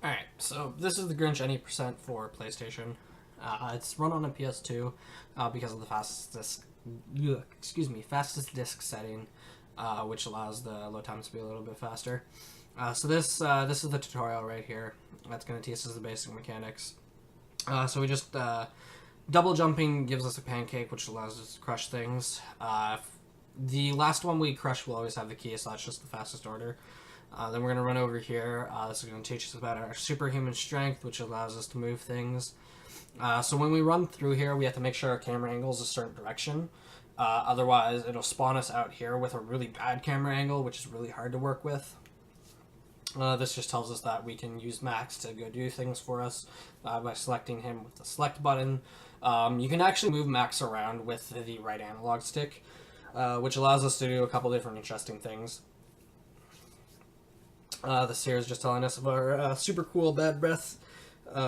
Alright, so this is the Grinch any% for PlayStation. It's run on a PS2 because of the fastest disk setting, which allows the load times to be a little bit faster. So this is the tutorial right here. That's going to teach us the basic mechanics. So we just double jumping gives us a pancake, which allows us to crush things. The last one we crush will always have the key, so that's just the fastest order. Then we're going to run over here. This is going to teach us about our superhuman strength, which allows us to move things. So when we run through here, we have to make sure our camera angle is a certain direction. Otherwise, it'll spawn us out here with a really bad camera angle, which is really hard to work with. This just tells us that we can use Max to go do things for us by selecting him with the select button. You can actually move Max around with the right analog stick, which allows us to do a couple different interesting things. This here is just telling us about our super cool bad breath,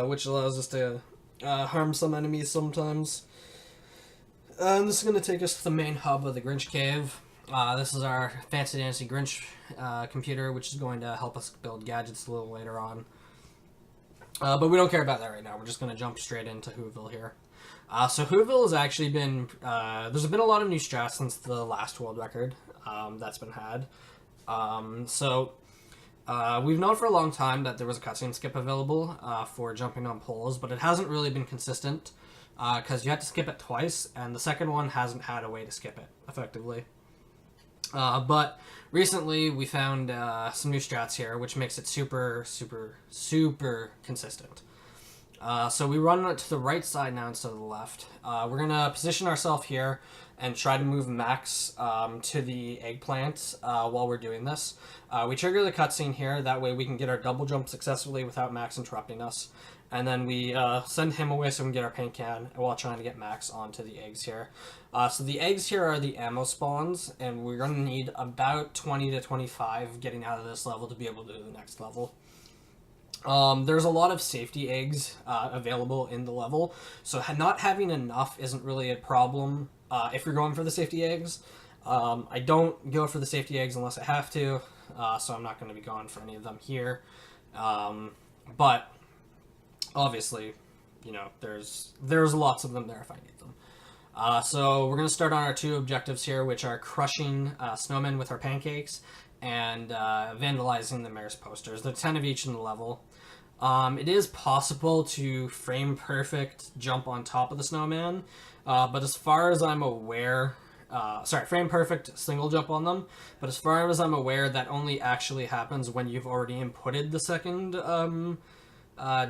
which allows us to harm some enemies sometimes. And this is going to take us to the main hub of the Grinch Cave. This is our fancy dancy Grinch computer, which is going to help us build gadgets a little later on. But we don't care about that right now. We're just going to jump straight into Whoville here. So Whoville has actually been... there's been a lot of new strats since the last world record that's been had. We've known for a long time that there was a cutscene skip available for jumping on poles, but it hasn't really been consistent because you had to skip it twice, and the second one hasn't had a way to skip it effectively. But recently we found some new strats here, which makes it super consistent. So we run it to the right side now instead of the left. We're going to position ourselves here and try to move Max to the eggplant while we're doing this. We trigger the cutscene here, that way we can get our double jump successfully without Max interrupting us. And then we send him away so we can get our paint can while trying to get Max onto the eggs here. So the eggs here are the ammo spawns, and we're going to need about 20 to 25 getting out of this level to be able to do the next level. There's a lot of safety eggs available in the level, so not having enough isn't really a problem if you're going for the safety eggs. I don't go for the safety eggs unless I have to, so I'm not going to be going for any of them here. But obviously, you know, there's lots of them there if I need them. So we're going to start on our two objectives here, which are crushing snowmen with our pancakes and vandalizing the mayor's posters. There are 10 of each in the level. It is possible to frame perfect jump on top of the snowman, but as far as I'm aware, frame perfect single jump on them, but as far as I'm aware, that only actually happens when you've already inputted the second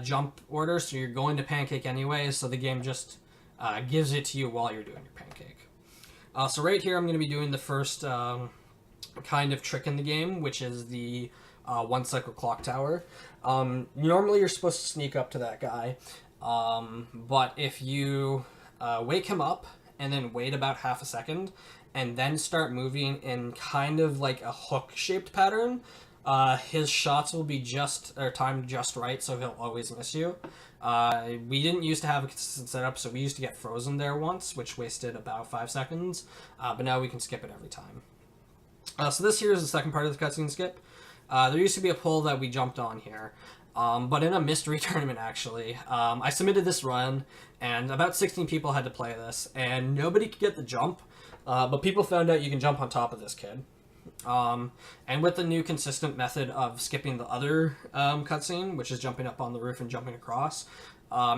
jump order, so you're going to pancake anyway, so the game just gives it to you while you're doing your pancake. So right here I'm going to be doing the first kind of trick in the game, which is the one cycle clock tower. Normally you're supposed to sneak up to that guy, but if you wake him up and then wait about half a second and then start moving in kind of like a hook shaped pattern, his shots will be timed just right, so he'll always miss you. We didn't used to have a consistent setup, so we used to get frozen there once, which wasted about 5 seconds, but now we can skip it every time. So this here is the second part of the cutscene skip. There used to be a pole that we jumped on here, but in a mystery tournament, actually, I submitted this run, and about 16 people had to play this, and nobody could get the jump, but people found out you can jump on top of this kid. And with the new consistent method of skipping the other cutscene, which is jumping up on the roof and jumping across,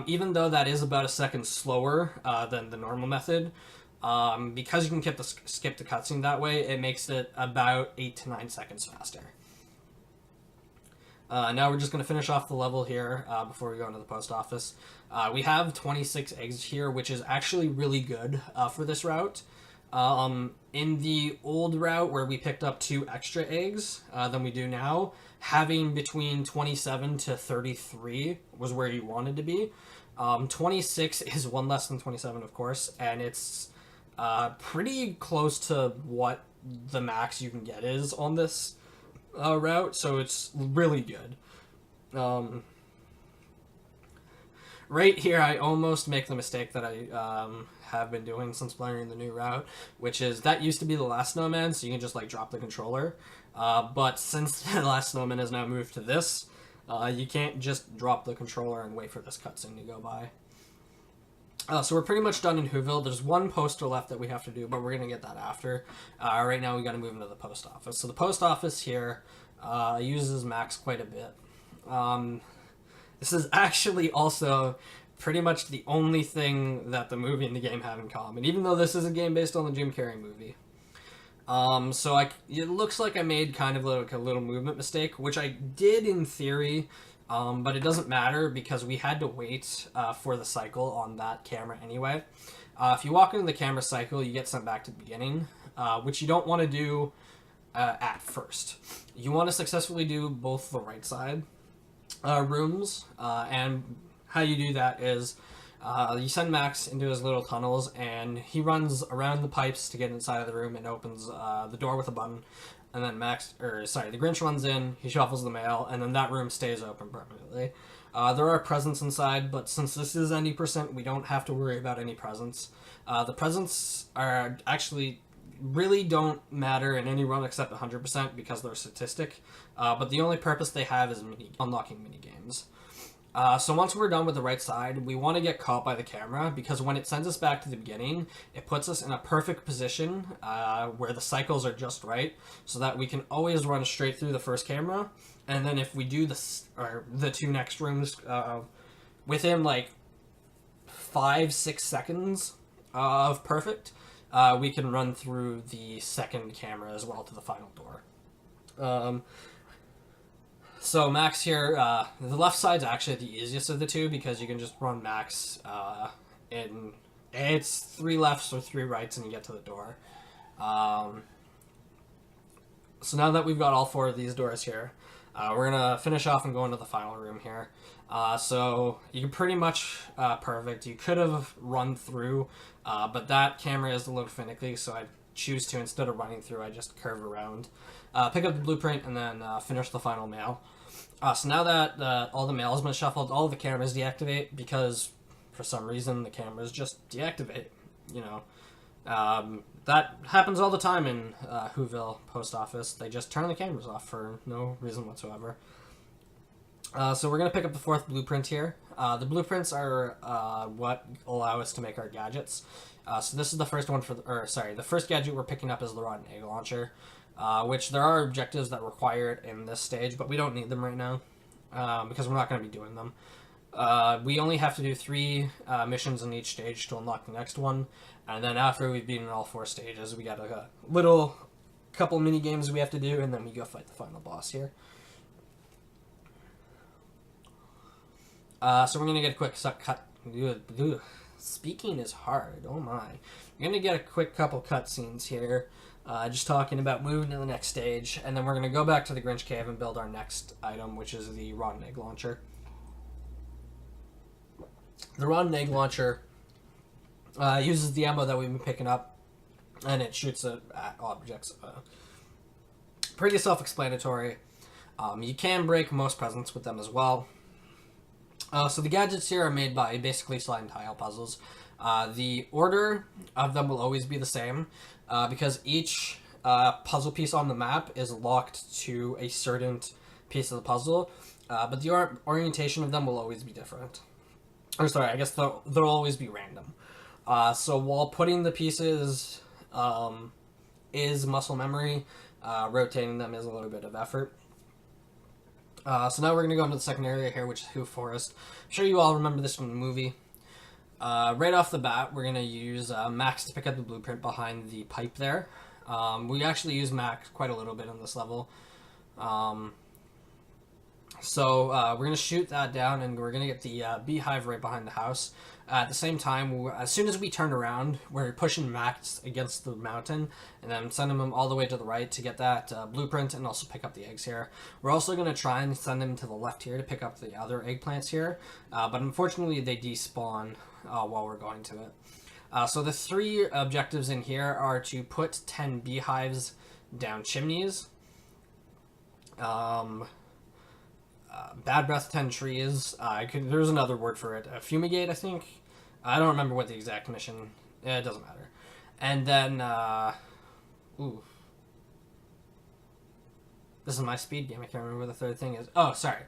even though that is about a second slower than the normal method, because you can skip the cutscene that way, it makes it about 8 to 9 seconds faster. Now we're just going to finish off the level here before we go into the post office. We have 26 eggs here, which is actually really good for this route. In the old route where we picked up 2 extra eggs than we do now, having between 27 to 33 was where you wanted to be. 26 is one less than 27, of course, and it's pretty close to what the max you can get is on this route, so it's really good. Right here, I almost make the mistake that I have been doing since learning the new route, which is that used to be the last snowman, so you can just like drop the controller. But since the last snowman has now moved to this, You can't just drop the controller and wait for this cutscene to go by. So we're pretty much done in Whoville. There's one poster left that we have to do, but we're going to get that after. Right now we got to move into the post office. So the post office here uses Max quite a bit. This is actually also pretty much the only thing that the movie and the game have in common, even though this is a game based on the Jim Carrey movie. It looks like I made kind of like a little movement mistake, which I did in theory, but it doesn't matter because we had to wait for the cycle on that camera anyway. If you walk into the camera cycle, you get sent back to the beginning, which you don't want to do at first. You want to successfully do both the right side rooms, and how you do that is you send Max into his little tunnels, and he runs around the pipes to get inside of the room and opens the door with a button. And then the Grinch runs in, he shuffles the mail, and then that room stays open permanently. There are presents inside, but since this is any percent, we don't have to worry about any presents. The presents are actually really don't matter in any run except 100% because they're statistic. But the only purpose they have is unlocking mini games. So once we're done with the right side, we want to get caught by the camera because when it sends us back to the beginning, it puts us in a perfect position where the cycles are just right so that we can always run straight through the first camera. And then if we do the two next rooms within like 5-6 seconds of perfect, we can run through the second camera as well to the final door. So Max here, the left side's actually the easiest of the two because you can just run Max in, it's 3 lefts or 3 rights and you get to the door. So now that we've got all 4 of these doors here, we're going to finish off and go into the final room here. So you can pretty much perfect. You could have run through, but that camera is a little finicky, so I choose to, instead of running through, I just curve around. Pick up the blueprint and then finish the final mail. So now that all the mail has been shuffled, all the cameras deactivate because for some reason the cameras just deactivate. You know, that happens all the time in Whoville post office. They just turn the cameras off for no reason whatsoever. So we're gonna pick up the 4th blueprint here. The blueprints are what allow us to make our gadgets. So this is the first one the first gadget we're picking up is the rotten egg launcher. Which there are objectives that require it in this stage, but we don't need them right now because we're not going to be doing them. We only have to do 3 missions in each stage to unlock the next one, and then after we've beaten all 4 stages, we got a little couple mini games we have to do, and then we go fight the final boss here. So we're going to get a quick cut. Speaking is hard. Oh my. We're going to get a quick couple cutscenes here. Just talking about moving to the next stage, and then we're going to go back to the Grinch cave and build our next item, which is the rotten egg launcher. The rotten egg launcher uses the ammo that we've been picking up, and it shoots at objects. Pretty self-explanatory. You can break most presents with them as well. So the gadgets here are made by basically slide and tile puzzles. The order of them will always be the same because each puzzle piece on the map is locked to a certain piece of the puzzle, but the orientation of them will always be different. Or sorry, I guess they'll always be random. So while putting the pieces is muscle memory, rotating them is a little bit of effort. So now we're going to go into the second area here, which is Who Forest. I'm sure you all remember this from the movie. Right off the bat, we're going to use Max to pick up the blueprint behind the pipe there. We actually use Max quite a little bit on this level. So we're going to shoot that down, and we're going to get the beehive right behind the house. At the same time, as soon as we turn around, we're pushing Max against the mountain, and then sending him all the way to the right to get that blueprint and also pick up the eggs here. We're also going to try and send him to the left here to pick up the other eggplants here, but unfortunately they despawn while we're going to it. So the 3 objectives in here are to put 10 beehives down chimneys, bad breath 10 trees. There's another word for it. Fumigate, I think. I don't remember what the exact mission. It doesn't matter. And then, this is my speed game. I can't remember what the third thing is. Oh, sorry.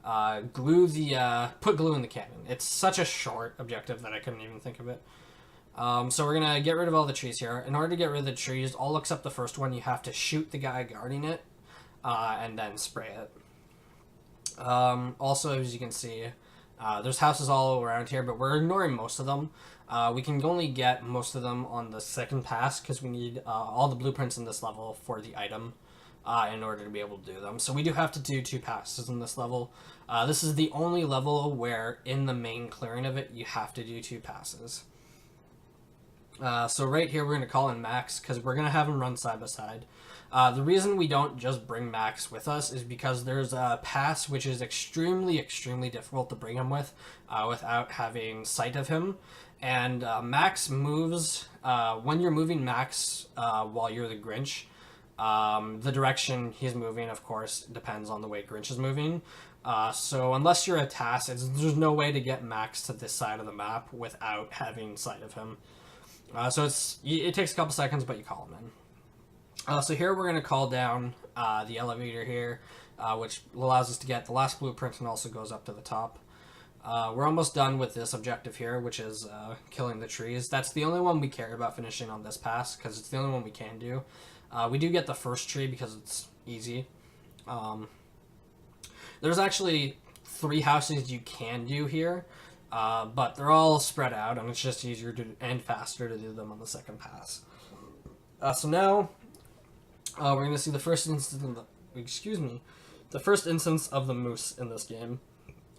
put glue in the cannon. It's such a short objective that I couldn't even think of it. So we're gonna get rid of all the trees here. In order to get rid of the trees, all except the first one, you have to shoot the guy guarding it, and then spray it. Also, as you can see, there's houses all around here, but we're ignoring most of them. We can only get most of them on the second pass because we need all the blueprints in this level for the item in order to be able to do them. So we do have to do 2 passes in this level. This is the only level where in the main clearing of it, you have to do 2 passes. So right here, we're going to call in Max because we're going to have him run side by side. The reason we don't just bring Max with us is because there's a pass which is extremely, extremely difficult to bring him with without having sight of him. And Max moves, when you're moving Max while you're the Grinch, the direction he's moving, of course, depends on the way Grinch is moving. So unless you're a task, there's no way to get Max to this side of the map without having sight of him. So it takes a couple seconds, but you call him in. So here we're going to call down the elevator here, which allows us to get the last blueprint and also goes up to the top. We're almost done with this objective here, which is killing the trees. That's the only one we care about finishing on this pass, because it's the only one we can do. We do get the first tree because it's easy. There's actually 3 houses you can do here, but they're all spread out, and it's just easier to and faster to do them on the second pass. So now we're going to see the first instance of the first instance of the moose in this game.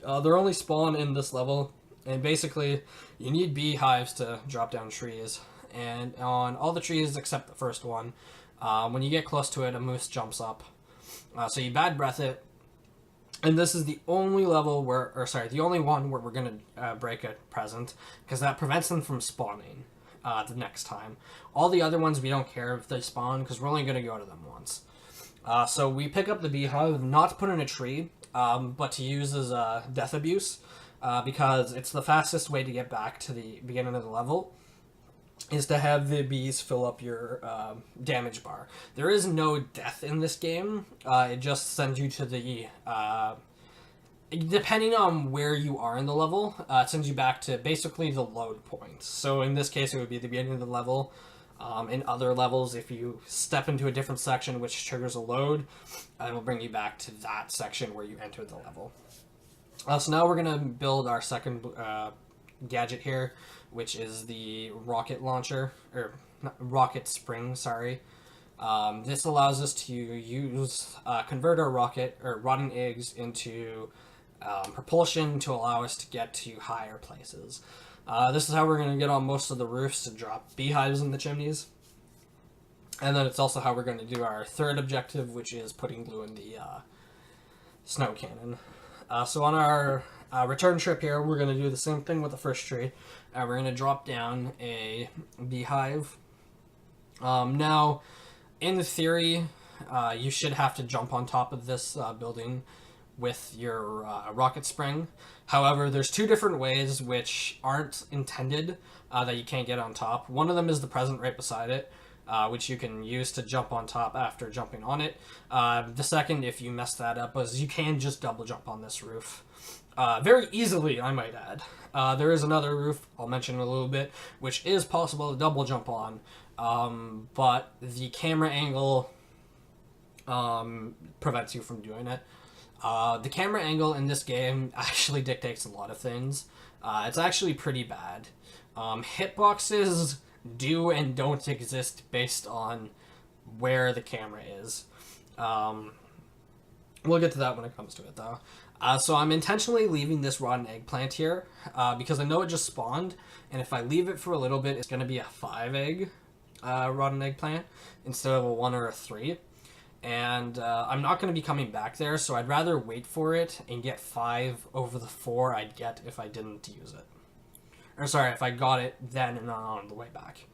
They're only spawn in this level, and basically you need beehives to drop down trees. And on all the trees except the first one, when you get close to it, a moose jumps up. So you bad breath it, and this is the only level the only one where we're gonna break a present, because that prevents them from spawning the next time. All the other ones we don't care if they spawn, because we're only gonna go to them once. So we pick up the beehive, not to put in a tree, but to use as a death abuse, because it's the fastest way to get back to the beginning of the level, is to have the bees fill up your damage bar. There is no death in this game. It just sends you to the... depending on where you are in the level, it sends you back to basically the load point. So in this case, it would be the beginning of the level. In other levels, if you step into a different section which triggers a load, it will bring you back to that section where you entered the level. So now we're going to build our second gadget here, which is the rocket launcher, or rocket spring, sorry. This allows us to convert our rocket, or rotten eggs, into propulsion to allow us to get to higher places. This is how we're going to get on most of the roofs to drop beehives in the chimneys. And then it's also how we're going to do our third objective, which is putting glue in the snow cannon. So on our return trip here, we're going to do the same thing with the first tree. We're going to drop down a beehive. Now, in theory, you should have to jump on top of this building with your rocket spring. However, there's 2 different ways which aren't intended that you can't get on top. One of them is the present right beside it, which you can use to jump on top after jumping on it. The second, if you mess that up, is you can just double jump on this roof. Very easily, I might add. There is another roof, I'll mention in a little bit, which is possible to double jump on, but the camera angle prevents you from doing it. The camera angle in this game actually dictates a lot of things. It's actually pretty bad. Hitboxes do and don't exist based on where the camera is. We'll get to that when it comes to it, though. So I'm intentionally leaving this rotten eggplant here, because I know it just spawned, and if I leave it for a little bit, it's going to be a 5-egg rotten eggplant instead of a 1 or a 3. And I'm not going to be coming back there, so I'd rather wait for it and get 5 over the 4 I'd get if I didn't use it. Or sorry, if I got it then and on the way back.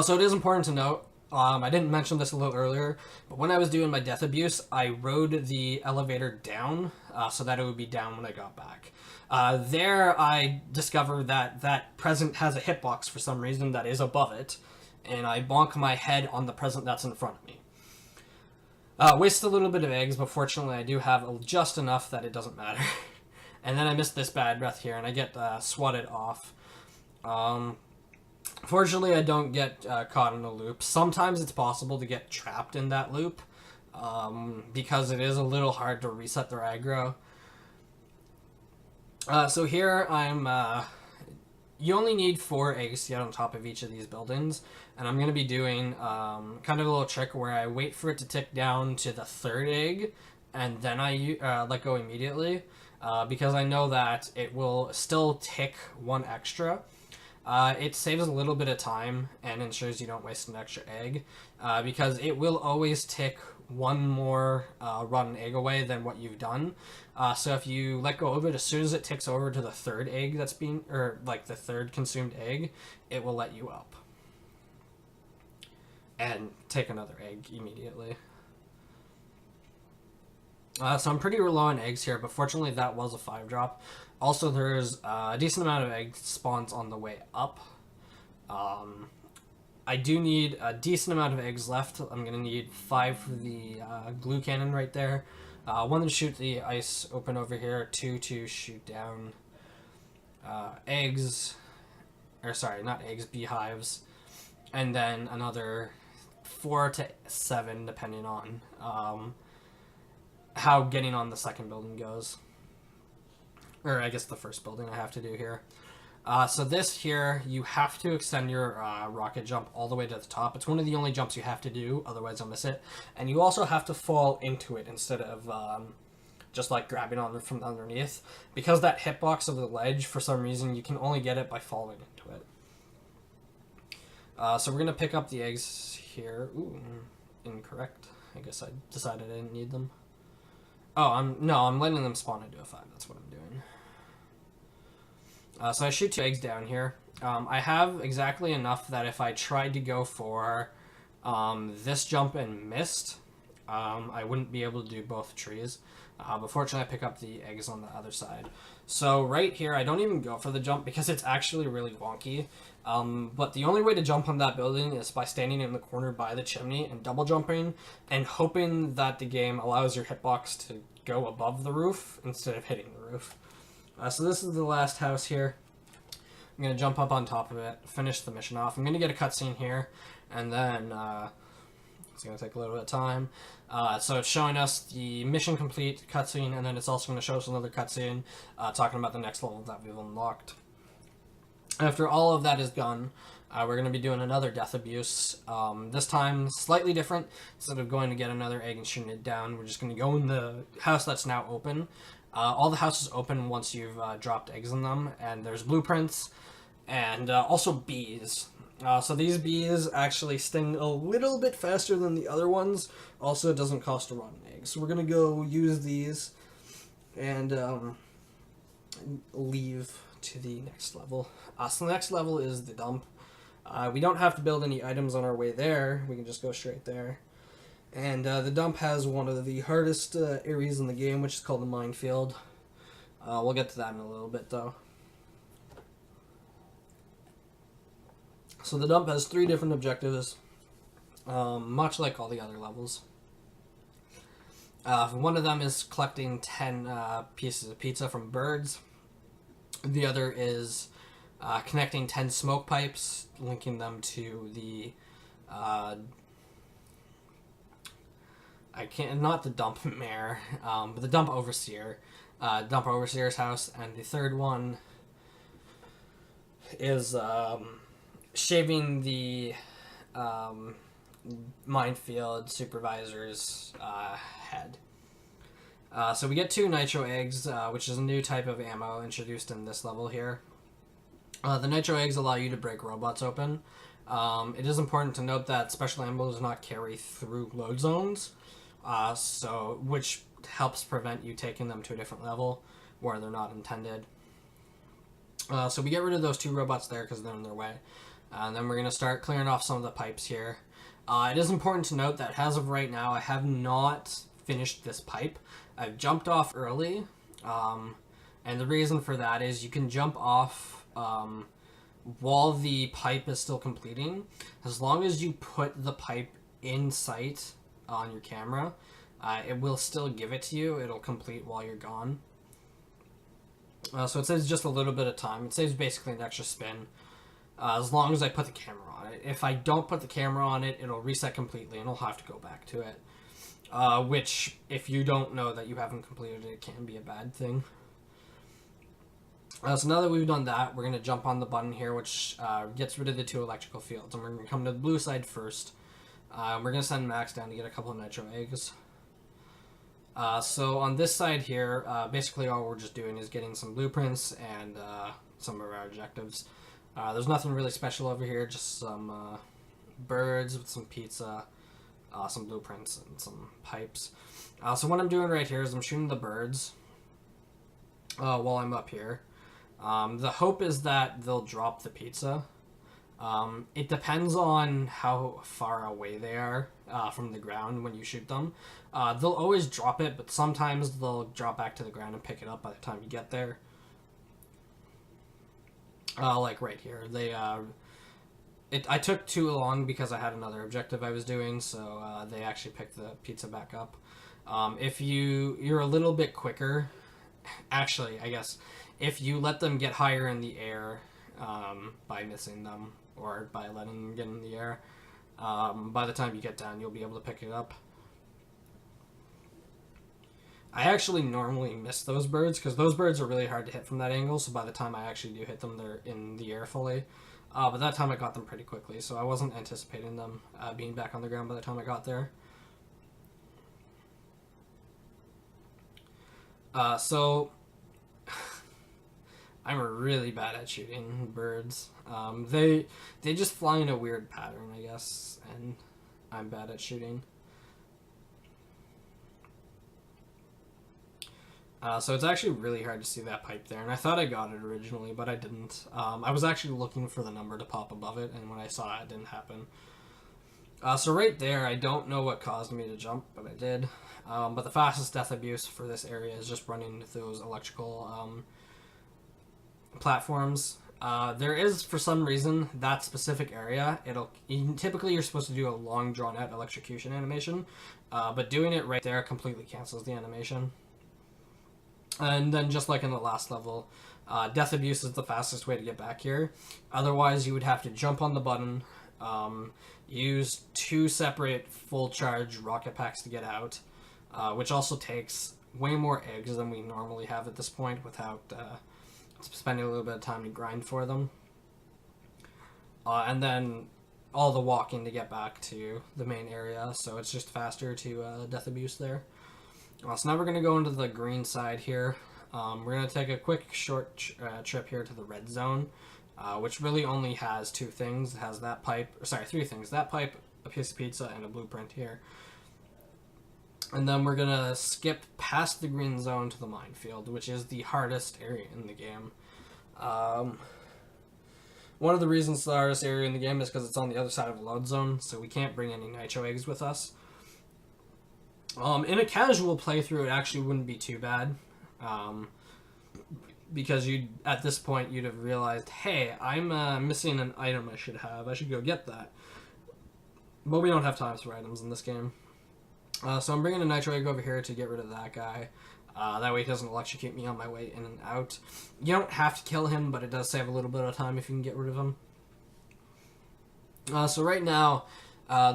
So it is important to note, I didn't mention this a little earlier, but when I was doing my death abuse, I rode the elevator down so that it would be down when I got back. There I discovered that that present has a hitbox for some reason that is above it, and I bonk my head on the present that's in front of me. Wasted a little bit of eggs, but fortunately I do have just enough that it doesn't matter. And then I missed this bad breath here, and I get swatted off. Fortunately, I don't get caught in a loop. Sometimes it's possible to get trapped in that loop, because it is a little hard to reset their aggro. So here I'm... you only need 4 eggs to get on top of each of these buildings, and I'm going to be doing kind of a little trick where I wait for it to tick down to the 3rd egg, and then I let go immediately, because I know that it will still tick 1 extra. It saves a little bit of time and ensures you don't waste an extra egg, because it will always tick 1 more rotten egg away than what you've done. So if you let go of it, as soon as it ticks over to the 3rd egg that's being, or like the 3rd consumed egg, it will let you up. And take another egg immediately. So I'm pretty low on eggs here, but fortunately that was a 5-drop. Also, there's a decent amount of egg spawns on the way up. I do need a decent amount of eggs left. I'm going to need 5 for the glue cannon right there. 1 to shoot the ice open over here. 2 to shoot down eggs. Or sorry, not eggs, beehives. And then another 4 to 7, depending on how getting on the 2nd building goes. Or I guess the 1st building I have to do here. So this here, you have to extend your rocket jump all the way to the top. It's one of the only jumps you have to do, otherwise you'll miss it. And you also have to fall into it instead of just like grabbing on it from underneath. Because that hitbox of the ledge, for some reason, you can only get it by falling into it. So we're going to pick up the eggs here. Ooh, incorrect. I guess I decided I didn't need them. Oh, I'm letting them spawn into a 5. That's what I'm doing. So I shoot 2 eggs down here. I have exactly enough that if I tried to go for this jump and missed, I wouldn't be able to do both trees. But fortunately I pick up the eggs on the other side. So right here, I don't even go for the jump because it's actually really wonky. But the only way to jump on that building is by standing in the corner by the chimney and double jumping and hoping that the game allows your hitbox to go above the roof instead of hitting the roof. So this is the last house here. I'm going to jump up on top of it, finish the mission off. I'm going to get a cutscene here, and then it's going to take a little bit of time. So it's showing us the mission complete cutscene, and then it's also going to show us another cutscene talking about the next level that we've unlocked. After all of that is done, we're going to be doing another death abuse. This time, slightly different. Instead of going to get another egg and shooting it down, we're just going to go in the house that's now open. All the houses open once you've dropped eggs in them, and there's blueprints, and also bees. So these bees actually sting a little bit faster than the other ones. Also, it doesn't cost a rotten egg. So we're going to go use these and leave to the next level. So the next level is the dump. We don't have to build any items on our way there. We can just go straight there. And the dump has one of the hardest areas in the game, which is called the minefield. We'll get to that in a little bit, though. So the dump has 3 different objectives, much like all the other levels. One of them is collecting 10 pieces of pizza from birds. The other is connecting 10 smoke pipes, linking them to the... not the dump mayor, but the dump overseer. Dump overseer's house. And the third one is shaving the minefield supervisor's head. So we get 2 nitro eggs, which is a new type of ammo introduced in this level here. The nitro eggs allow you to break robots open. It is important to note that special ammo does not carry through load zones, which helps prevent you taking them to a different level where they're not intended. So we get rid of those 2 robots there because they're in their way. And then we're going to start clearing off some of the pipes here. It is important to note that as of right now, I have not finished this pipe. I've jumped off early, and the reason for that is you can jump off while the pipe is still completing. As long as you put the pipe in sight on your camera, it will still give it to you. It'll complete while you're gone. So it saves just a little bit of time. It saves basically an extra spin, as long as I put the camera on it. If I don't put the camera on it, it'll reset completely and I'll have to go back to it. Which, if you don't know that you haven't completed it, can be a bad thing. So now that we've done that, we're going to jump on the button here, which gets rid of the 2 electrical fields. And we're going to come to the blue side first. We're going to send Max down to get a couple of nitro eggs. So on this side here, basically all we're just doing is getting some blueprints and some of our objectives. There's nothing really special over here, just some birds with some pizza, some blueprints, and some pipes. So what I'm doing right here is I'm shooting the birds while I'm up here. The hope is that they'll drop the pizza. It depends on how far away they are from the ground when you shoot them. They'll always drop it, but sometimes they'll drop back to the ground and pick it up by the time you get there. Like right here. I took too long because I had another objective I was doing, so they actually picked the pizza back up. If you're a little bit quicker, actually, I guess, if you let them get higher in the air by missing them or by letting them get in the air, by the time you get down, you'll be able to pick it up. I actually normally miss those birds because those birds are really hard to hit from that angle, so by the time I actually do hit them, they're in the air fully. But that time I got them pretty quickly, so I wasn't anticipating them being back on the ground by the time I got there. So I'm really bad at shooting birds. They just fly in a weird pattern, I guess, and I'm bad at shooting. So it's actually really hard to see that pipe there, and I thought I got it originally, but I didn't. I was actually looking for the number to pop above it, and when I saw it, it didn't happen. So right there, I don't know what caused me to jump, but I did. But the fastest death abuse for this area is just running those electrical platforms. There is, for some reason, that specific area, typically you're supposed to do a long drawn-out electrocution animation, but doing it right there completely cancels the animation. And then just like in the last level, death abuse is the fastest way to get back here. Otherwise, you would have to jump on the button, use 2 separate full charge rocket packs to get out, which also takes way more eggs than we normally have at this point without spending a little bit of time to grind for them. And then all the walking to get back to the main area, so it's just faster to death abuse there. So now we're going to go into the green side here. We're going to take a quick short trip here to the red zone, which really only has 2 things. It has that pipe, 3 things. That pipe, a piece of pizza, and a blueprint here. And then we're going to skip past the green zone to the minefield, which is the hardest area in the game. One of the reasons it's the hardest area in the game is because it's on the other side of the load zone, so we can't bring any nitro eggs with us. In a casual playthrough, it actually wouldn't be too bad, because at this point you'd have realized, hey, I'm missing an item I should have. I should go get that. But we don't have time for items in this game. So I'm bringing a nitro egg over here to get rid of that guy. That way he doesn't electrocute me on my way in and out. You don't have to kill him, but it does save a little bit of time if you can get rid of him. So right now,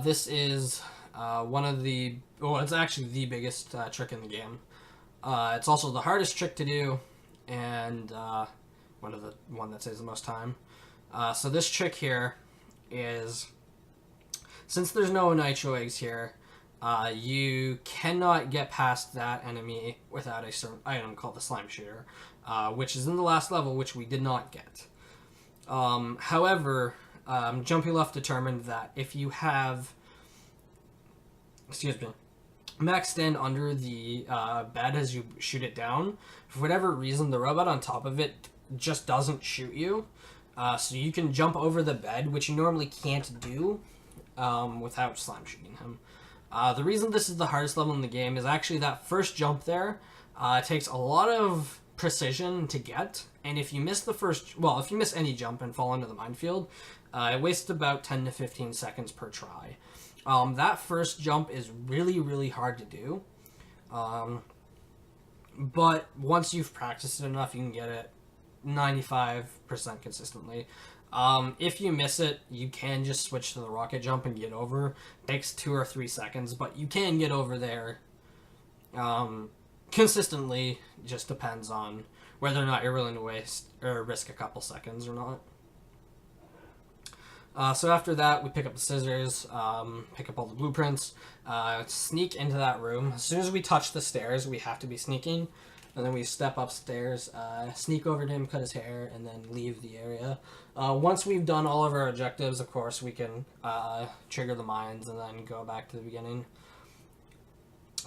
this is one of the... Well, it's actually the biggest trick in the game. It's also the hardest trick to do, and one that saves the most time. So this trick here is, since there's no nitro eggs here, you cannot get past that enemy without a certain item called the slime shooter, which is in the last level, which we did not get. However, Jumpy Left determined that if you have... maxed in under the bed as you shoot it down, for whatever reason, the robot on top of it just doesn't shoot you. So you can jump over the bed, which you normally can't do without slime shooting him. The reason this is the hardest level in the game is actually that first jump there takes a lot of precision to get, and if you miss if you miss any jump and fall into the minefield, it wastes about 10 to 15 seconds per try. That first jump is really, really hard to do. Um, but once you've practiced it enough, you can get it 95% consistently. If you miss it, you can just switch to the rocket jump and get over. It takes 2 or 3 seconds, but you can get over there consistently. Just depends on whether or not you're willing to waste or risk a couple seconds or not. So after that, we pick up the scissors, pick up all the blueprints, sneak into that room. As soon as we touch the stairs, we have to be sneaking. And then we step upstairs, sneak over to him, cut his hair, and then leave the area. Once we've done all of our objectives, of course, we can trigger the mines and then go back to the beginning.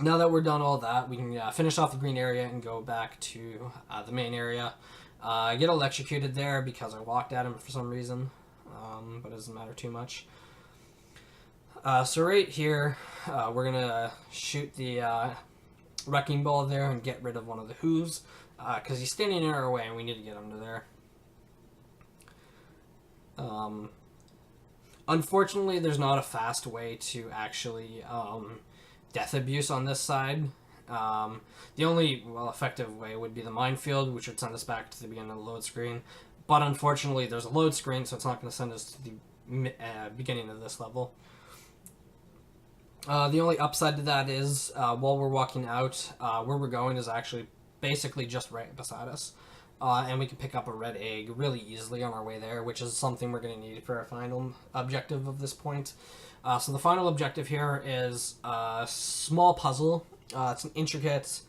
Now that we're done all that, we can finish off the green area and go back to the main area. I get electrocuted there because I walked at him for some reason. But it doesn't matter too much. So right here, we're gonna shoot the wrecking ball there and get rid of one of the hooves, because he's standing in our way and we need to get under there. Unfortunately, there's not a fast way to actually death abuse on this side. The only effective way would be the minefield, which would send us back to the beginning of the load screen. But unfortunately, there's a load screen, so it's not going to send us to the beginning of this level. The only upside to that is, while we're walking out, where we're going is actually basically just right beside us. And we can pick up a red egg really easily on our way there, which is something we're going to need for our final objective of this point. So the final objective here is a small puzzle. It's an intricate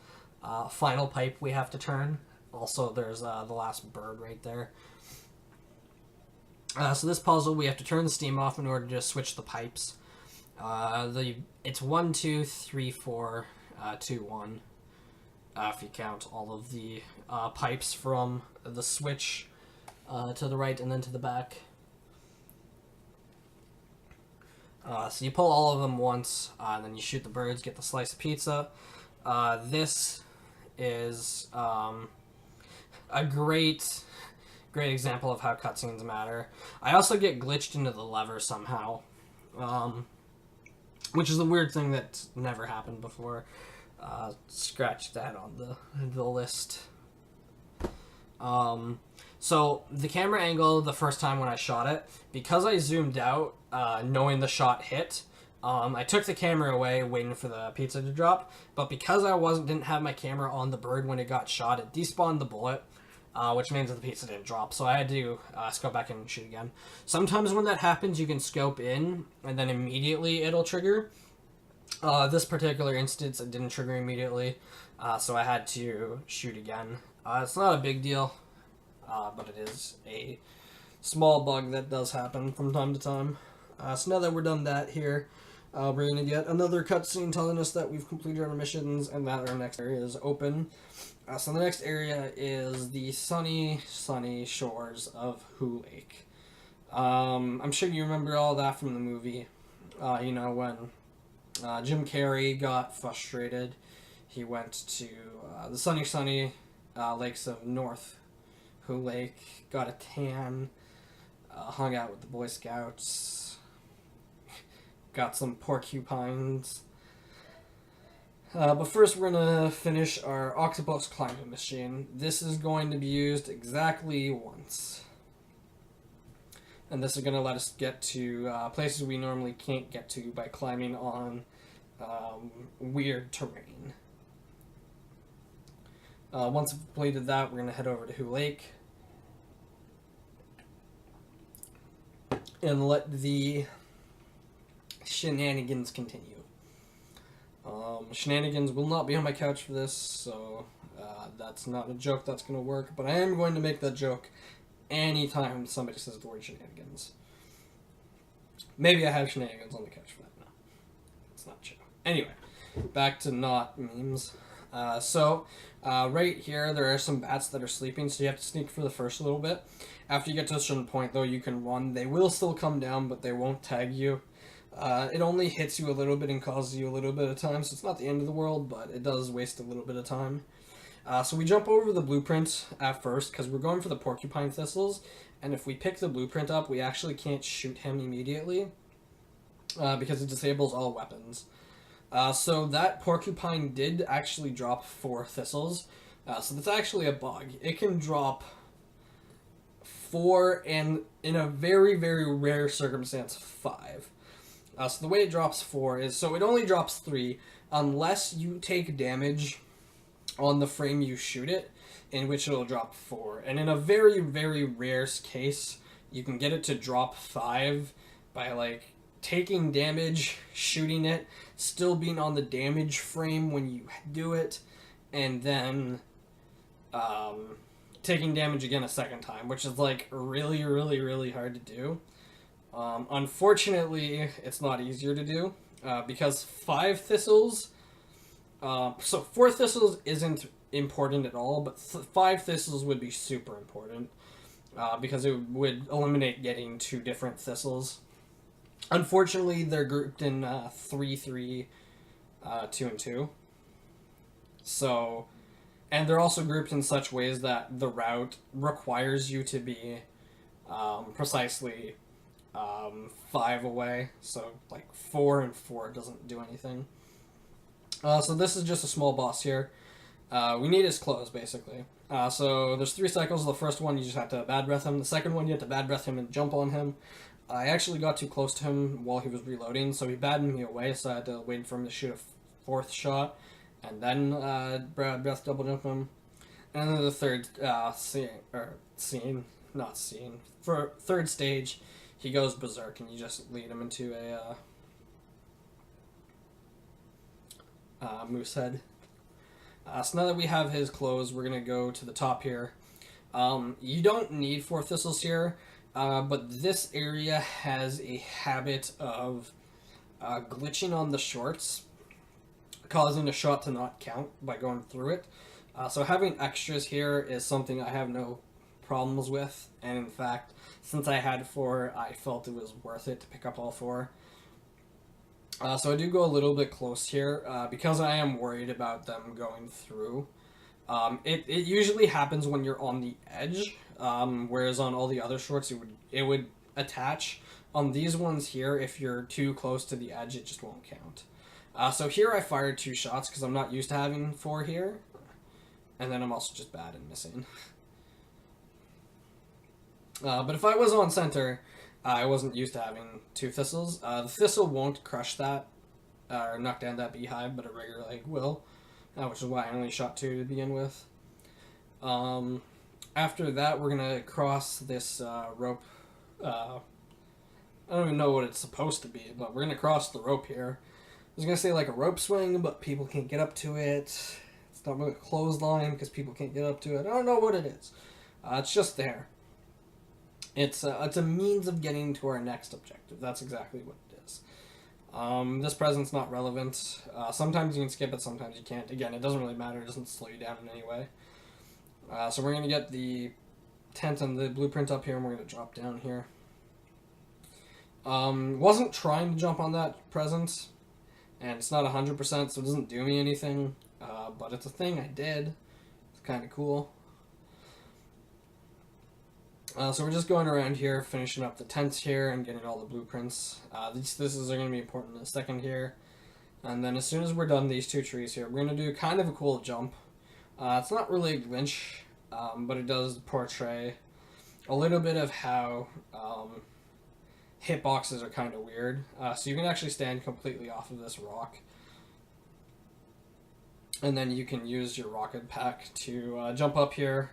final pipe we have to turn. Also, there's the last bird right there. So this puzzle, we have to turn the steam off in order to switch the pipes. It's 1, 2, 3, 4, 2, 1. If you count all of the pipes from the switch to the right and then to the back. So you pull all of them once, and then you shoot the birds, get the slice of pizza. This is a great example of how cutscenes matter. I also get glitched into the lever somehow, which is a weird thing that's never happened before. Scratch that on the list. So the camera angle the first time when I shot it, because I zoomed out, knowing the shot hit, I took the camera away waiting for the pizza to drop, but because I didn't have my camera on the bird when it got shot, it despawned the bullet, which means that the pizza didn't drop, so I had to scope back in and shoot again. Sometimes when that happens, you can scope in, and then immediately it'll trigger. This particular instance, it didn't trigger immediately, so I had to shoot again. It's not a big deal, but it is a small bug that does happen from time to time. So now that we're done that here, we're going to get another cutscene telling us that we've completed our missions and that our next area is open. So the next area is the sunny shores of Who Lake. I'm sure you remember all that from the movie. You know, when Jim Carrey got frustrated, he went to the sunny lakes of North Who Lake, got a tan, hung out with the Boy Scouts, got some porcupines. But first we're going to finish our octopus climbing machine. This is going to be used exactly once. And this is going to let us get to places we normally can't get to by climbing on weird terrain. Once we've completed that, we're going to head over to Who Lake and let the shenanigans continue. Shenanigans will not be on my couch for this, so that's not a joke that's going to work, but I am going to make that joke anytime somebody says the word shenanigans. Maybe I have shenanigans on the couch for that. No, it's not true. Anyway, back to not memes. Right here, there are some bats that are sleeping, so you have to sneak for the first little bit. After you get to a certain point, though, you can run. They will still come down, but they won't tag you. It only hits you a little bit and causes you a little bit of time, so it's not the end of the world, but it does waste a little bit of time. So we jump over the blueprint at first, because we're going for the porcupine thistles, and if we pick the blueprint up, we actually can't shoot him immediately. because it disables all weapons. So that porcupine did actually drop 4 thistles. So that's actually a bug. It can drop 4 and, in a very, very rare circumstance, 5. So the way it drops 4 is, so it only drops 3 unless you take damage on the frame you shoot it, in which it'll drop 4. And in a very, very rare case, you can get it to drop 5 by, like, taking damage, shooting it, still being on the damage frame when you do it, and then taking damage again a second time, which is, like, really, really, really hard to do. Unfortunately, it's not easier to do, because 5 thistles... so 4 thistles isn't important at all, but 5 thistles would be super important, because it would eliminate getting 2 different thistles. Unfortunately, they're grouped in 3, 3, 2, and 2. So, and they're also grouped in such ways that the route requires you to be precisely 5 away. So, like, 4 and 4 doesn't do anything. So this is just a small boss here. We need his clothes, basically. So there's 3 cycles. The first one, you just have to bad breath him. The second one, you have to bad breath him and jump on him. I actually got too close to him while he was reloading, so he batted me away, so I had to wait for him to shoot a 4th shot, and then bad breath double jump him. And then the third for third stage, he goes berserk, and you just lead him into a moose head. So now that we have his clothes, we're going to go to the top here. You don't need 4 thistles here, but this area has a habit of glitching on the shorts, causing a shot to not count by going through it. So having extras here is something I have no problems with, and in fact, since I had 4, I felt it was worth it to pick up all 4. So I do go a little bit close here, because I am worried about them going through. It usually happens when you're on the edge, whereas on all the other shorts it would attach. On these ones here, if you're too close to the edge, it just won't count. So here I fired 2 shots because I'm not used to having 4 here, and then I'm also just bad at missing. But if I was on center, I wasn't used to having 2 thistles. The thistle won't crush that, or knock down that beehive, but a regular egg will, which is why I only shot 2 to begin with. After that, we're going to cross this rope. I don't even know what it's supposed to be, but we're going to cross the rope here. I was going to say like a rope swing, but people can't get up to it. It's not really a clothesline because people can't get up to it. I don't know what it is. It's just there. It's a means of getting to our next objective. That's exactly what it is. This present's not relevant. Sometimes you can skip it, sometimes you can't. Again, it doesn't really matter. It doesn't slow you down in any way. So we're going to get the tent and the blueprint up here, and we're going to drop down here. Wasn't trying to jump on that present, and it's not 100%, so it doesn't do me anything. But it's a thing I did. It's kind of cool. So we're just going around here, finishing up the tents here and getting all the blueprints. These are going to be important in a second here. And then as soon as we're done these 2 trees here, we're going to do kind of a cool jump. It's not really a glitch, but it does portray a little bit of how hitboxes are kind of weird. So you can actually stand completely off of this rock. And then you can use your rocket pack to jump up here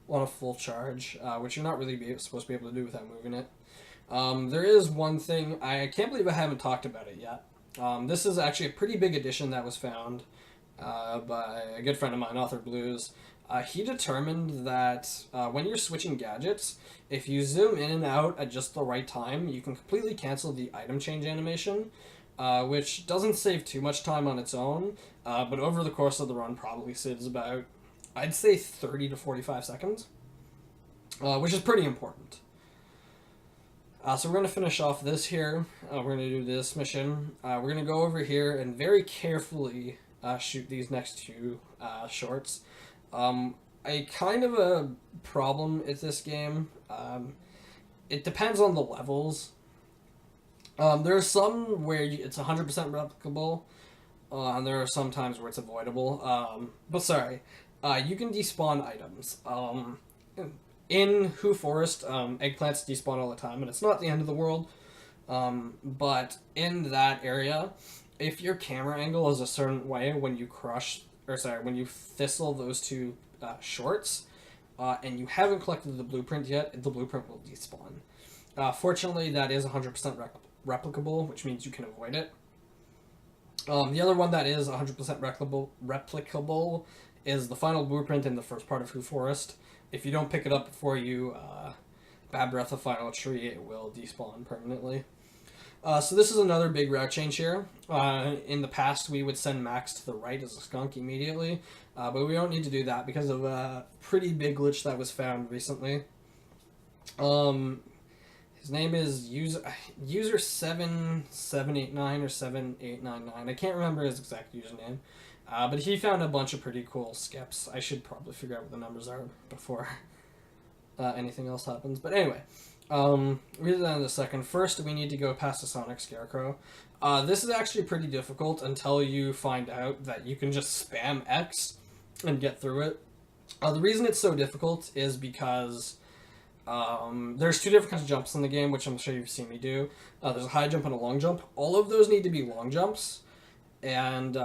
on a full charge, which you're not really supposed to be able to do without moving it. There is one thing, I can't believe I haven't talked about it yet. This is actually a pretty big addition that was found by a good friend of mine, Author Blues. He determined that when you're switching gadgets, if you zoom in and out at just the right time, you can completely cancel the item change animation, which doesn't save too much time on its own, but over the course of the run probably saves about, I'd say 30 to 45 seconds, which is pretty important. So we're going to finish off this here. We're going to do this mission. We're going to go over here and very carefully shoot these next 2 shorts. A kind of a problem at this game. It depends on the levels. There are some where it's 100% replicable, and there are some times where it's avoidable. But sorry, you can despawn items. In Who Forest, eggplants despawn all the time, and it's not the end of the world. But in that area, if your camera angle is a certain way when you when you thistle those two shorts, and you haven't collected the blueprint yet, the blueprint will despawn. Fortunately, that is 100% replicable, which means you can avoid it. The other one that is 100% replicable is the final blueprint in the first part of Who Forest. If you don't pick it up before you Bad Breath the final tree, it will despawn permanently. So this is another big route change here. In the past, we would send Max to the right as a skunk immediately, but we don't need to do that because of a pretty big glitch that was found recently. His name is user 7789 or 7899. I can't remember his exact username, but he found a bunch of pretty cool skips. I should probably figure out what the numbers are before anything else happens. But anyway, we'll do that in a second. First, we need to go past the Sonic Scarecrow. This is actually pretty difficult until you find out that you can just spam X and get through it. The reason it's so difficult is because there's two different kinds of jumps in the game, which I'm sure you've seen me do. There's a high jump and a long jump. All of those need to be long jumps, and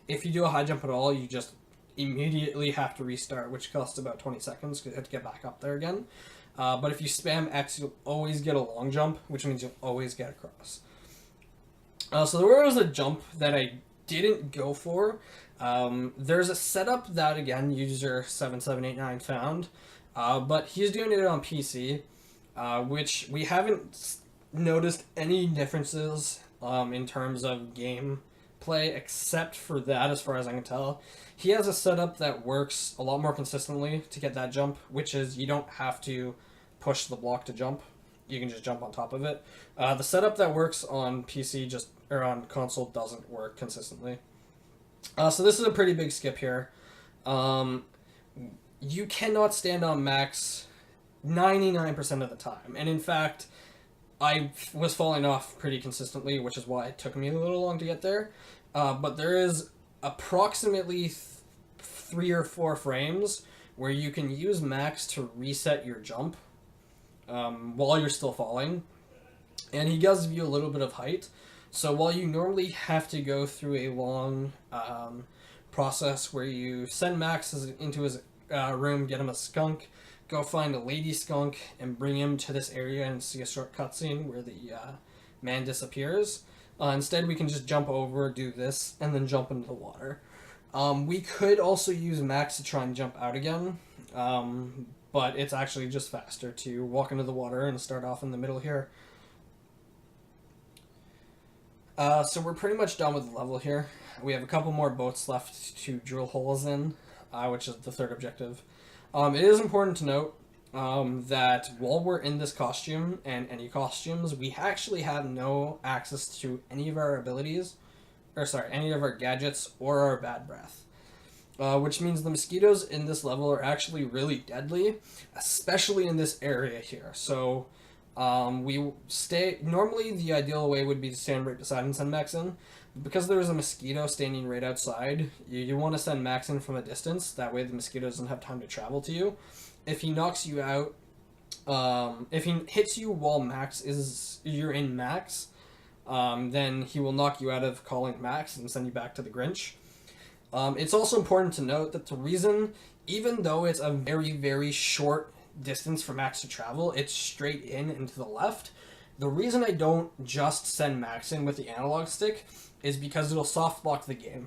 if you do a high jump at all, you just immediately have to restart, which costs about 20 seconds to get back up there again. But if you spam X, you'll always get a long jump, which means you'll always get across. So there was a jump that I didn't go for. There's a setup that, again, user 7789 found, but he's doing it on PC, which we haven't noticed any differences in terms of gameplay, except for that, as far as I can tell. He has a setup that works a lot more consistently to get that jump, which is you don't have to push the block to jump. You can just jump on top of it. The setup that works on PC or on console doesn't work consistently. So this is a pretty big skip here. You cannot stand on Max 99% of the time. And in fact, I was falling off pretty consistently, which is why it took me a little long to get there. But there is approximately 3 or 4 frames where you can use Max to reset your jump while you're still falling. And he does give you a little bit of height. So while you normally have to go through a long process where you send Max into his room, get him a skunk, go find a lady skunk, and bring him to this area and see a short cutscene where the man disappears. Instead, we can just jump over, do this, and then jump into the water. We could also use Max to try and jump out again, but it's actually just faster to walk into the water and start off in the middle here. So we're pretty much done with the level here. We have a couple more boats left to drill holes in, which is the third objective. It is important to note that while we're in this costume and any costumes, we actually have no access to any of our abilities, any of our gadgets or our bad breath. Which means the mosquitoes in this level are actually really deadly, especially in this area here. So normally the ideal way would be to stand right beside and send Max in. Because there's a mosquito standing right outside, you want to send Max in from a distance. That way the mosquito doesn't have time to travel to you. If he knocks you out, if he hits you while you're in Max, then he will knock you out of calling Max and send you back to the Grinch. It's also important to note that the reason, even though it's a very, very short distance for Max to travel, it's straight in and to the left. The reason I don't just send Max in with the analog stick is because it'll soft block the game.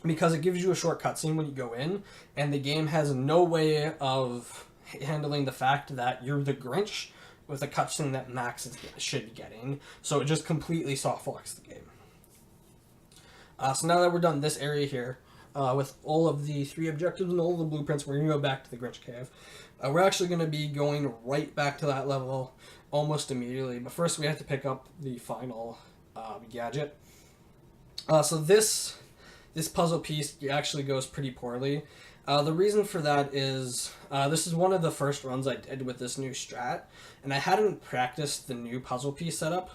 Because it gives you a short cutscene when you go in, and the game has no way of handling the fact that you're the Grinch with a cutscene that Max should be getting. So it just completely soft blocks the game. So now that we're done this area here, with all of the 3 objectives and all of the blueprints, we're going to go back to the Grinch Cave. We're actually going to be going right back to that level almost immediately, but first we have to pick up the final gadget. So this puzzle piece actually goes pretty poorly. The reason for that is this is one of the first runs I did with this new strat, and I hadn't practiced the new puzzle piece setup.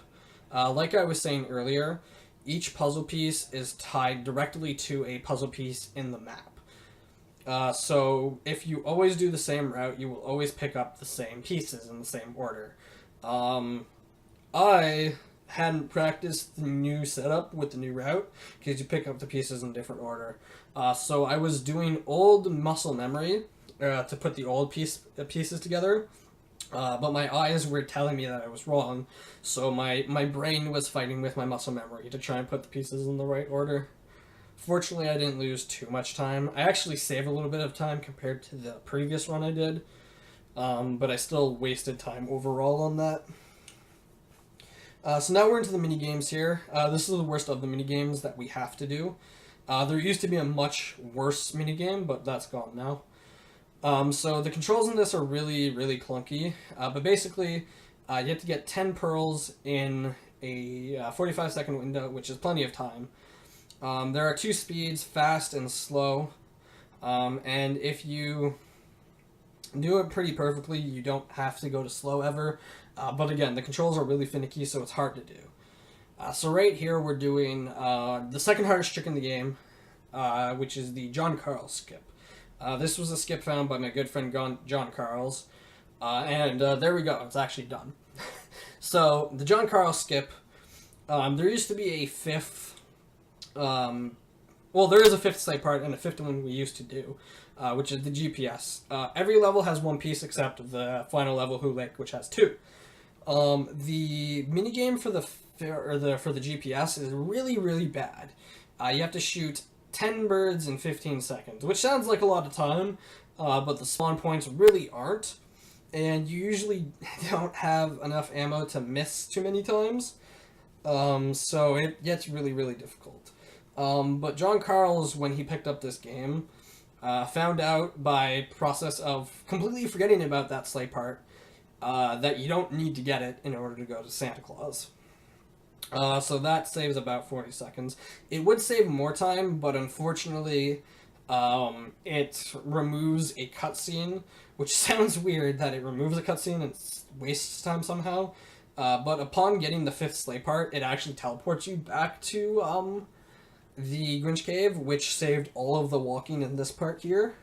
Like I was saying earlier, each puzzle piece is tied directly to a puzzle piece in the map. So if you always do the same route, you will always pick up the same pieces in the same order. I hadn't practiced the new setup with the new route because you pick up the pieces in different order. So I was doing old muscle memory to put the old pieces together. But my eyes were telling me that I was wrong, so my brain was fighting with my muscle memory to try and put the pieces in the right order. Fortunately, I didn't lose too much time. I actually saved a little bit of time compared to the previous run I did, but I still wasted time overall on that. So now we're into the mini games here. This is the worst of the mini games that we have to do. There used to be a much worse mini game, but that's gone now. So the controls in this are really, really clunky. But basically, you have to get 10 pearls in a 45-second window, which is plenty of time. There are two speeds, fast and slow. And if you do it pretty perfectly, you don't have to go to slow ever. But again, the controls are really finicky, so it's hard to do. So right here, we're doing the second hardest trick in the game, which is the John Carl skip. This was a skip found by my good friend John Carl's, and there we go, it's actually done. So, the John Carl skip, there used to be a fifth, well, there is a fifth side part and a fifth one we used to do, which is the GPS. Every level has one piece except the final level, Who Lake, which has two. The minigame for the GPS is really, really bad. You have to shoot 10 birds in 15 seconds, which sounds like a lot of time, but the spawn points really aren't, and you usually don't have enough ammo to miss too many times, so it gets really, really difficult. But John Carl's, when he picked up this game, found out by process of completely forgetting about that sleigh part, that you don't need to get it in order to go to Santa Claus. So that saves about 40 seconds. It would save more time, but unfortunately, it removes a cutscene, which sounds weird that it removes a cutscene and wastes time somehow. But upon getting the fifth sleigh part, it actually teleports you back to the Grinch cave, which saved all of the walking in this part here.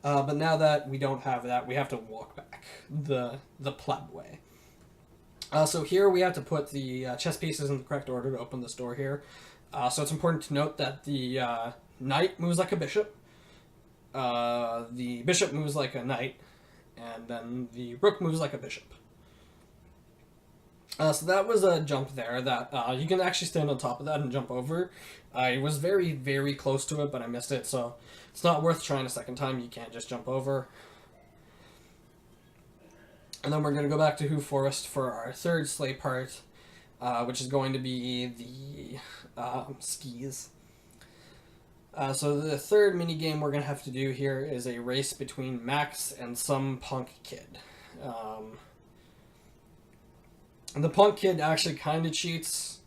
But now that we don't have that, we have to walk back the pleb way. So here we have to put the chess pieces in the correct order to open this door here. So it's important to note that the knight moves like a bishop, the bishop moves like a knight, and then the rook moves like a bishop. So that was a jump there that you can actually stand on top of that and jump over. I was very, very close to it, but I missed it, so it's not worth trying a second time. You can't just jump over. And then we're going to go back to Who Forest for our third sleigh part, which is going to be the skis. So the third mini game we're going to have to do here is a race between Max and some punk kid. The punk kid actually kind of cheats,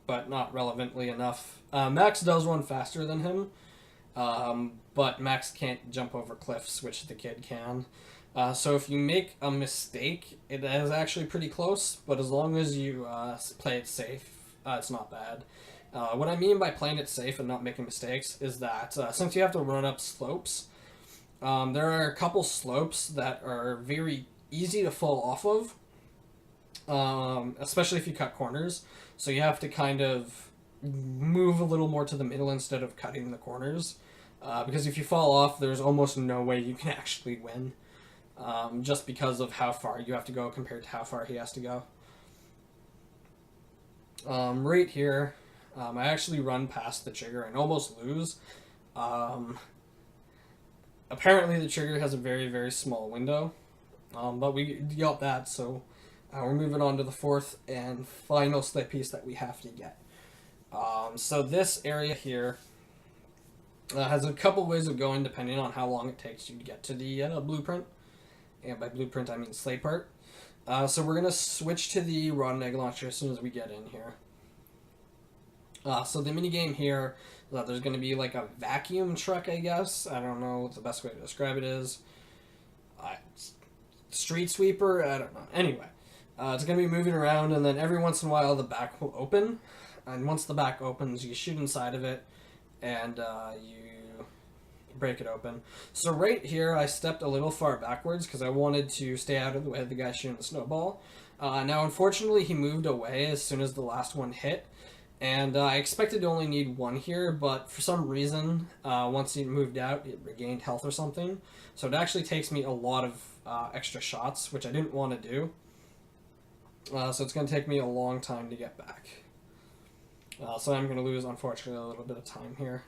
but not relevantly enough. Max does run faster than him, but Max can't jump over cliffs, which the kid can. So if you make a mistake, it is actually pretty close, but as long as you play it safe, it's not bad. What I mean by playing it safe and not making mistakes is that since you have to run up slopes, there are a couple slopes that are very easy to fall off of, especially if you cut corners. So you have to kind of move a little more to the middle instead of cutting the corners, because if you fall off, there's almost no way you can actually win. Just because of how far you have to go compared to how far he has to go. Right here, I actually run past the trigger and almost lose. Apparently the trigger has a very, very small window, but we got that, so we're moving on to the fourth and final sleigh piece that we have to get. So this area here has a couple ways of going depending on how long it takes you to get to the blueprint. And by blueprint, I mean sleigh part. So we're going to switch to the rotten egg launcher as soon as we get in here. So the minigame here, there's going to be like a vacuum truck, I guess. I don't know what the best way to describe it is. Street sweeper? I don't know. Anyway, It's going to be moving around, and then every once in a while the back will open. And once the back opens, you shoot inside of it, and you break it open. So right here, I stepped a little far backwards because I wanted to stay out of the way of the guy shooting the snowball. Now, unfortunately, he moved away as soon as the last one hit, and I expected to only need one here, but for some reason, once he moved out, it regained health or something. So it actually takes me a lot of extra shots, which I didn't want to do. So it's going to take me a long time to get back. So I'm going to lose, unfortunately, a little bit of time here.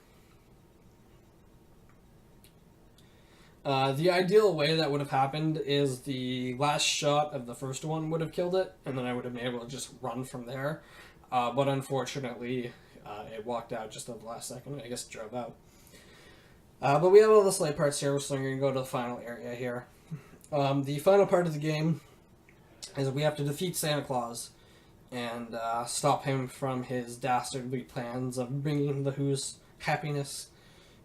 The ideal way that would have happened is the last shot of the first one would have killed it, and then I would have been able to just run from there. But unfortunately, it walked out just at the last second. I guess it drove out. But we have all the sleigh parts here, so we're going to go to the final area here. The final part of the game is we have to defeat Santa Claus and stop him from his dastardly plans of bringing the Who's happiness.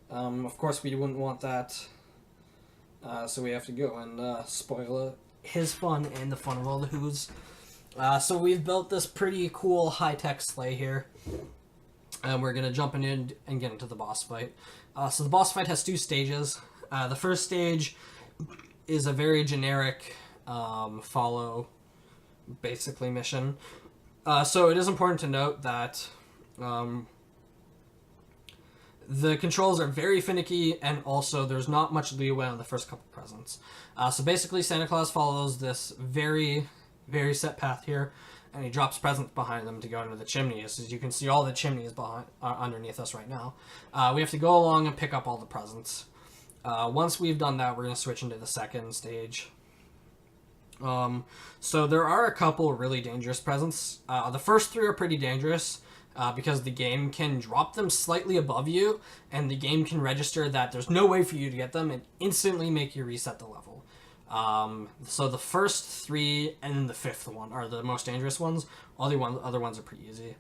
Of course, we wouldn't want that. So we have to go and spoil his fun and the fun of all the Who's. So we've built this pretty cool high-tech sleigh here. And we're going to jump in and get into the boss fight. So the boss fight has two stages. The first stage is a very generic follow, basically, mission. So it is important to note that the controls are very finicky, and also there's not much leeway on the first couple presents. So basically, Santa Claus follows this very, very set path here, and he drops presents behind them to go into the chimneys. As you can see, all the chimneys underneath us right now. We have to go along and pick up all the presents. Once we've done that, we're going to switch into the second stage. So there are a couple really dangerous presents. The first three are pretty dangerous. Because the game can drop them slightly above you, and the game can register that there's no way for you to get them and instantly make you reset the level. So the first three and then the fifth one are the most dangerous ones. All the other ones are pretty easy.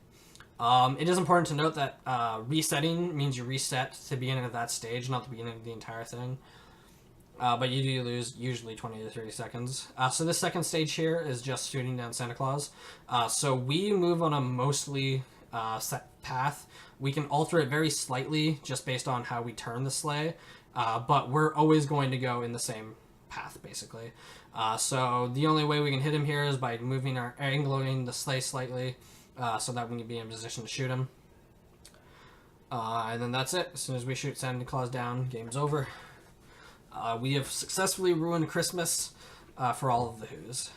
It is important to note that resetting means you reset to the beginning of that stage, not the beginning of the entire thing. But you do lose usually 20 to 30 seconds. So this second stage here is just shooting down Santa Claus. So we move on a mostly set path. We can alter it very slightly just based on how we turn the sleigh, but we're always going to go in the same path, basically. So the only way we can hit him here is by angling the sleigh slightly, so that we can be in position to shoot him. And then that's it. As soon as we shoot Santa Claus down, game's over. We have successfully ruined Christmas for all of the Who's.